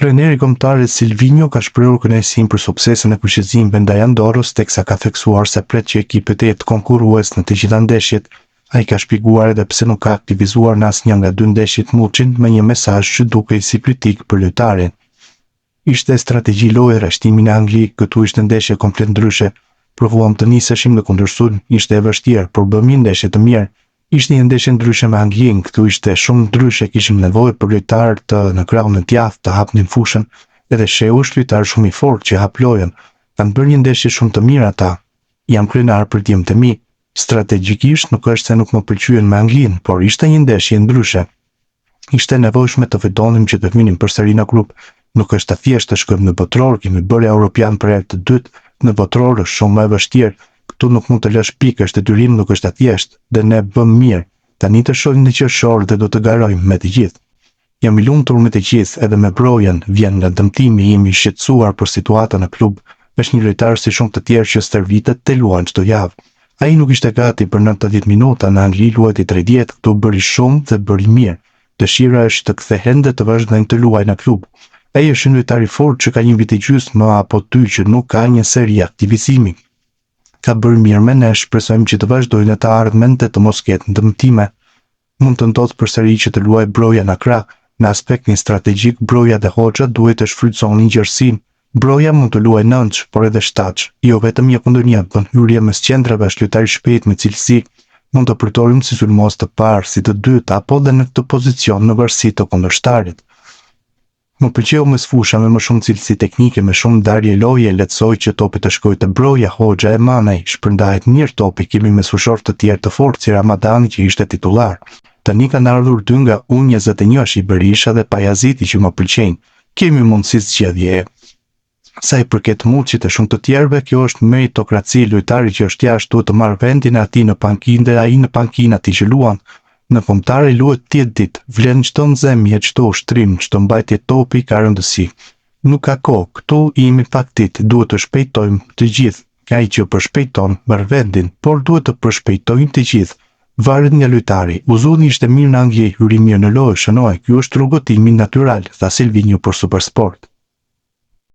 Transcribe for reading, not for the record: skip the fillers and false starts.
Trajneri kombëtar Silvinho ka shprehur kënaqësinë për suksesin e kushizimve ndaj Andorrës, teksa ka theksuar se pret që ekipet e jetë konkurrues në të gjitha ndeshjet. Ai ka shpjeguar edhe pse nuk ka aktivizuar në asnjë nga dy ndeshjet Muçin me një mesazh që dukej si kritik për lojtarin. Ishte strategji loje rreshtimin e Angli, këtu ishte ndeshje komplet ndryshe. Provuam të niseshim në kundërshtull, ishte e vështirë, por bëm një ndeshje të mirë. Ishte një ndeshje ndryshe me Anglin, këtu ishte shumë ndryshe, kishim nevojë për lojtarë të në krahun e djathtë të hapnin fushën, edhe Sheu është lojtar shumë i fortë që hap lojën. Kanë bërë një ndeshje shumë të mirë ata. Jam krenar për djemtë e mi. Strategjikisht nuk është se nuk më pëlqyen me Anglin, por ishte një ndeshje ndryshe. Ishte nevojshme të vëdonim që të vinim përsëri në grup. Nuk është thjesht të shkojmë në botror, kemi bërë Europian për herë të dytë, në botror është shumë më e vështirë. Këtu nuk mund të lësh pikë, është detyrim, nuk është thjesht, dhe ne bëm mirë. Tani të shohim në qershor dhe do të garojmë me të gjithë. Jam i lumtur me të gjithë, edhe me Brojan, vjen nga dëmtimi, jemi i shqetësuar për situatën në klub. Është një lojtar si shumë të tjerë që stërvitet të luajnë çdo javë. Ai nuk ishte gati për 90 minuta, në Angli luajti 30, këtu bëri shumë dhe bëri mirë. Dëshira është të kthehen dhe të vazhdojnë të luajnë në klub. Ai është një lojtar i fortë që ka një vit e gjysmë apo 2 që nuk ka një seri aktivizimi. Ka bërë mirë me ne, shpresojmë që të vazhdojnë të ardhmen dhe të mos ketë ndëmtime. Mund të ndodhë përsëri që të luajë Broja në krah. Në aspektin strategjik, Broja dhe Hoxha duhet të shfrytëzonin gjerësinë. Broja mund të luajë nënç, por edhe shtaç, jo vetëm një kundër një, bën hyrje mes qendrave, është lojtar i shpejtë me cilësi. Mund të përdorim si sulmues të parë, si të dytë, apo dhe në këtë pozicion në varësi të kundërshtarit. Më pëlqeu mes fusha me më shumë cilësi teknike, me shumë ndarje loje, lehtësoj që topi të shkojë te Broja, Hoxha e Manaj, shpërndahet mirë topi, kemi me fushor të tjerë të fortë si Ramadani që ishte titullar. Tani kanë ardhur 2 nga U21 i Berisha dhe Pajaziti që më pëlqejnë. Kemi mundësi zgjedhje. Sa i përket Muçit e shumë të tjerëve, kjo është meritokraci, lojtari që është jashtë duhet të marrë vendin e atij në pankinë dhe ai në pankinë atij që luan. Në kombëtare luhet 10 ditë, vlen çdo nxemje, çdo ushtrim, çdo mbajtje topi ka rëndësi. Nuk ka kohë, këtu jemi pak ditë, duhet të shpejtojmë të gjithë. Ai që përshpejton merr vendin, por duhet të përshpejtojnë të gjithë. Varet nga lojtari. Uzuni ishte mirë në Angli, hyri mirë në lojë, shënoi, ky është rrugëtimi natyral, tha Silvinho për Supersport.